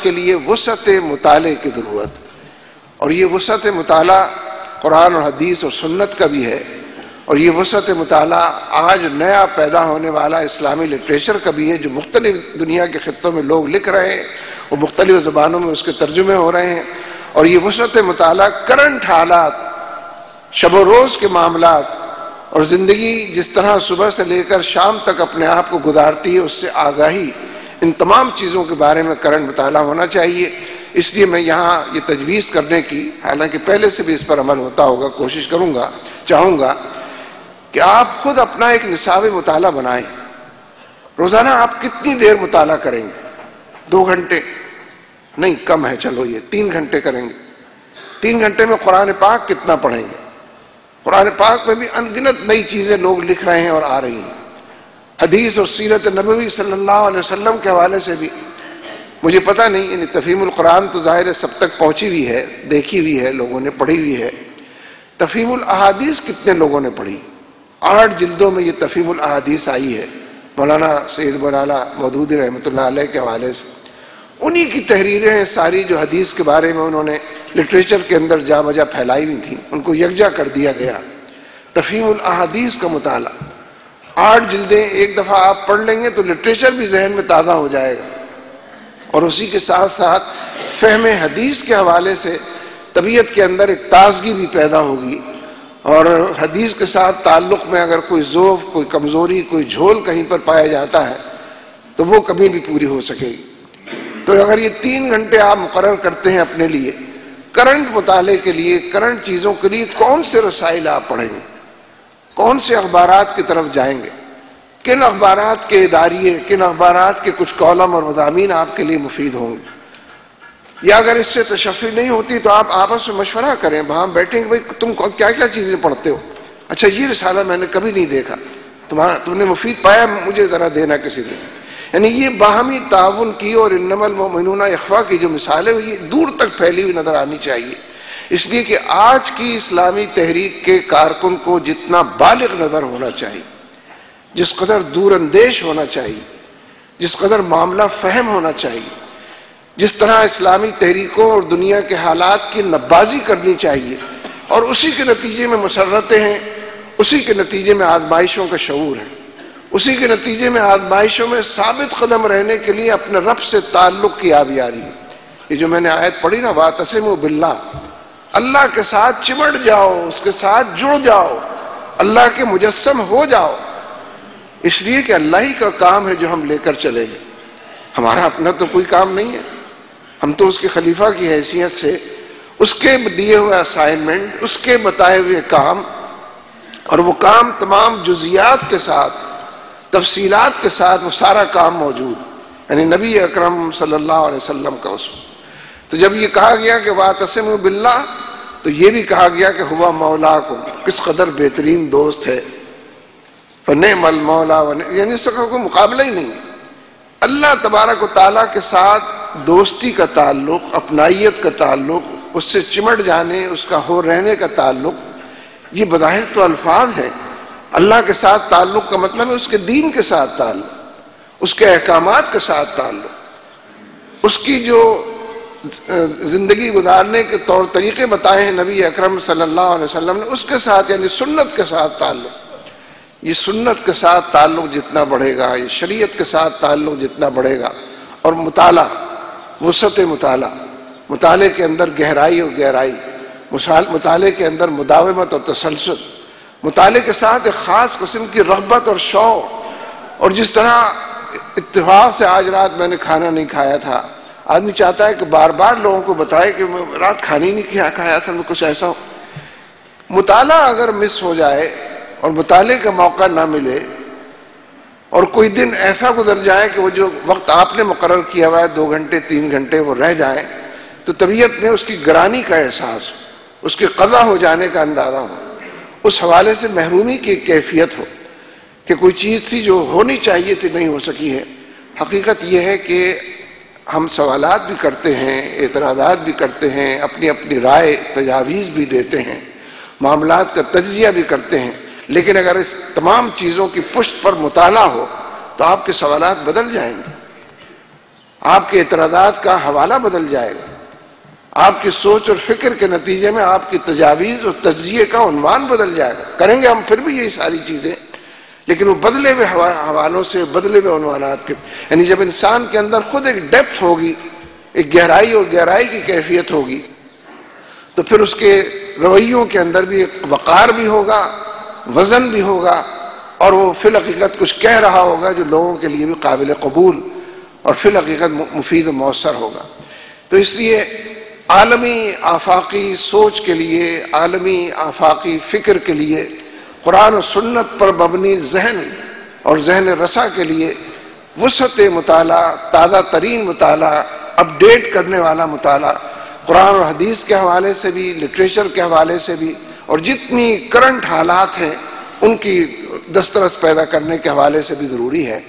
کے لیے وسعت مطالعے کی ضرورت، اور یہ وسعت مطالعہ قرآن اور حدیث اور سنت کا بھی ہے، اور یہ وسعت مطالعہ آج نیا پیدا ہونے والا اسلامی لٹریچر کا بھی ہے، جو مختلف دنیا کے خطوں میں لوگ لکھ رہے ہیں اور مختلف زبانوں میں اس کے ترجمے ہو رہے ہیں۔ اور یہ وسعت مطالعہ کرنٹ حالات، شب و روز کے معاملات اور زندگی جس طرح صبح سے لے کر شام تک اپنے آپ کو گزارتی ہے، اس سے آگاہی، ان تمام چیزوں کے بارے میں کرنٹ مطالعہ ہونا چاہیے۔ اس لیے میں یہاں یہ تجویز کرنے کی، حالانکہ پہلے سے بھی اس پر عمل ہوتا ہوگا، کوشش کروں گا، چاہوں گا کہ آپ خود اپنا ایک نصاب مطالعہ بنائیں۔ روزانہ آپ کتنی دیر مطالعہ کریں گے؟ 2 گھنٹے نہیں، کم ہے، چلو یہ 3 گھنٹے کریں گے۔ 3 گھنٹے میں قرآن پاک کتنا پڑھیں گے؟ قرآن پاک میں بھی انگنت نئی چیزیں لوگ لکھ رہے ہیں اور آ رہی ہیں۔ حدیث اور سیرت نبوی صلی اللہ علیہ وسلم کے حوالے سے بھی مجھے پتہ نہیں، یعنی تفہیم القرآن تو ظاہر ہے سب تک پہنچی ہوئی ہے، دیکھی ہوئی ہے، لوگوں نے پڑھی ہوئی ہے۔ تفہیم الاحادیث کتنے لوگوں نے پڑھی؟ 8 جلدوں میں یہ تفہیم الاحادیث آئی ہے، مولانا سید مولانا مودودی رحمۃ اللہ علیہ کے حوالے سے۔ انہی کی تحریریں ہیں ساری، جو حدیث کے بارے میں انہوں نے لٹریچر کے اندر جا بجا پھیلائی ہوئی تھیں، ان کو یکجا کر دیا گیا۔ تفہیم الاحادیث کا مطالعہ 8 جلدیں ایک دفعہ آپ پڑھ لیں گے تو لٹریچر بھی ذہن میں تازہ ہو جائے گا، اور اسی کے ساتھ ساتھ فہم حدیث کے حوالے سے طبیعت کے اندر ایک تازگی بھی پیدا ہوگی، اور حدیث کے ساتھ تعلق میں اگر کوئی ضعف، کوئی کمزوری، کوئی جھول کہیں پر پایا جاتا ہے تو وہ کبھی بھی پوری ہو سکے گی۔ تو اگر یہ 3 گھنٹے آپ مقرر کرتے ہیں اپنے لیے کرنٹ مطالعے کے لیے، کرنٹ چیزوں کے لیے، کون سے رسائل آپ پڑھیں گے؟ کون سے اخبارات کی طرف جائیں گے؟ کن اخبارات کے اداریے، کن اخبارات کے کچھ کالم اور مضامین آپ کے لیے مفید ہوں گے؟ یا اگر اس سے تشفی نہیں ہوتی تو آپ آپس میں مشورہ کریں، وہاں بیٹھیں کہ بھائی تم کیا کیا چیزیں پڑھتے ہو؟ اچھا یہ رسالہ میں نے کبھی نہیں دیکھا، تم نے مفید پایا، مجھے ذرا دینا کسی دن۔ یعنی یہ باہمی تعاون کی اور انما المؤمنون اخوہ کی جو مثال ہے یہ دور تک پھیلی ہوئی نظر آنی چاہیے، اس لیے کہ آج کی اسلامی تحریک کے کارکن کو جتنا بالغ نظر ہونا چاہیے، جس قدر دور اندیش ہونا چاہیے، جس قدر معاملہ فہم ہونا چاہیے، جس طرح اسلامی تحریکوں اور دنیا کے حالات کی نبازی کرنی چاہیے، اور اسی کے نتیجے میں مسرتیں ہیں، اسی کے نتیجے میں آزمائشوں کا شعور ہے، اسی کے نتیجے میں آزمائشوں میں ثابت قدم رہنے کے لیے اپنے رب سے تعلق کی آبیاری ہے۔ یہ جو میں نے آیت پڑھی نا، وَاعْتَصِمُوا بِاللَّهِ، اللہ کے ساتھ چمٹ جاؤ، اس کے ساتھ جڑ جاؤ، اللہ کے مجسم ہو جاؤ، اس لیے کہ اللہ ہی کا کام ہے جو ہم لے کر چلیں گے، ہمارا اپنا تو کوئی کام نہیں ہے، ہم تو اس کے خلیفہ کی حیثیت سے اس کے دیے ہوئے اسائنمنٹ، اس کے بتائے ہوئے کام، اور وہ کام تمام جزیات کے ساتھ، تفصیلات کے ساتھ، وہ سارا کام موجود، یعنی نبی اکرم صلی اللہ علیہ وسلم کا اس۔ تو جب یہ کہا گیا کہ وَاعْتَصِمُوا بِاللَّهِ، تو یہ بھی کہا گیا کہ ہوا مولاکم، کس قدر بہترین دوست ہے، فَنِعْمَ الْمَوْلَىٰ، یعنی اس کا کوئی مقابلہ ہی نہیں ہے۔ اللہ تبارک و تعالیٰ کے ساتھ دوستی کا تعلق، اپنائیت کا تعلق، اس سے چمٹ جانے، اس کا ہو رہنے کا تعلق، یہ بظاہر تو الفاظ ہیں۔ اللہ کے ساتھ تعلق کا مطلب ہے اس کے دین کے ساتھ تعلق، اس کے احکامات کے ساتھ تعلق، اس کی جو زندگی گزارنے کے طور طریقے بتائے ہیں نبی اکرم صلی اللہ علیہ وسلم نے، اس کے ساتھ، یعنی سنت کے ساتھ تعلق۔ یہ سنت کے ساتھ تعلق جتنا بڑھے گا، یہ شریعت کے ساتھ تعلق جتنا بڑھے گا، اور مطالعہ، وسعت مطالعہ، مطالعے کے اندر گہرائی اور گہرائی، مطالعے کے اندر مداومت اور تسلسل، مطالعے کے ساتھ ایک خاص قسم کی رغبت اور شوق، اور جس طرح اتفاق سے آج رات میں نے کھانا نہیں کھایا تھا، آدمی چاہتا ہے کہ بار بار لوگوں کو بتائے کہ میں رات کھانا ہی نہیں کھایا تھا، میں کچھ ایسا ہو۔ مطالعہ اگر مس ہو جائے اور مطالعے کا موقع نہ ملے، اور کوئی دن ایسا گزر جائے کہ وہ جو وقت آپ نے مقرر کیا ہوا ہے 2 گھنٹے 3 گھنٹے وہ رہ جائیں، تو طبیعت میں اس کی گرانی کا احساس ہو، اس کے قضا ہو جانے کا اندازہ ہو، اس حوالے سے محرومی کی کیفیت ہو کہ کوئی چیز تھی جو ہونی چاہیے تھی نہیں ہو سکی ہے۔ حقیقت یہ ہے کہ ہم سوالات بھی کرتے ہیں، اعتراضات بھی کرتے ہیں، اپنی اپنی رائے تجاویز بھی دیتے ہیں، معاملات کا تجزیہ بھی کرتے ہیں، لیکن اگر اس تمام چیزوں کی پشت پر مطالعہ ہو تو آپ کے سوالات بدل جائیں گے، آپ کے اعتراضات کا حوالہ بدل جائے گا، آپ کی سوچ اور فکر کے نتیجے میں آپ کی تجاویز اور تجزیے کا عنوان بدل جائے گا۔ کریں گے ہم پھر بھی یہی ساری چیزیں، لیکن وہ بدلے ہوئے حوالوں سے، بدلے ہوئے عنوانات کے، یعنی جب انسان کے اندر خود ایک ڈیپتھ ہوگی، ایک گہرائی اور گہرائی کی کیفیت ہوگی، تو پھر اس کے رویوں کے اندر بھی ایک وقار بھی ہوگا، وزن بھی ہوگا، اور وہ فی الحقیقت کچھ کہہ رہا ہوگا جو لوگوں کے لیے بھی قابل قبول اور فی الحقیقت مفید و مؤثر ہوگا۔ تو اس لیے عالمی آفاقی سوچ کے لیے، عالمی آفاقی فکر کے لیے، قرآن و سنت پر مبنی ذہن اور ذہن رسا کے لیے وسعت مطالعہ، تازہ ترین مطالعہ، اپ ڈیٹ کرنے والا مطالعہ، قرآن اور حدیث کے حوالے سے بھی، لٹریچر کے حوالے سے بھی، اور جتنی کرنٹ حالات ہیں ان کی دسترس پیدا کرنے کے حوالے سے بھی ضروری ہے۔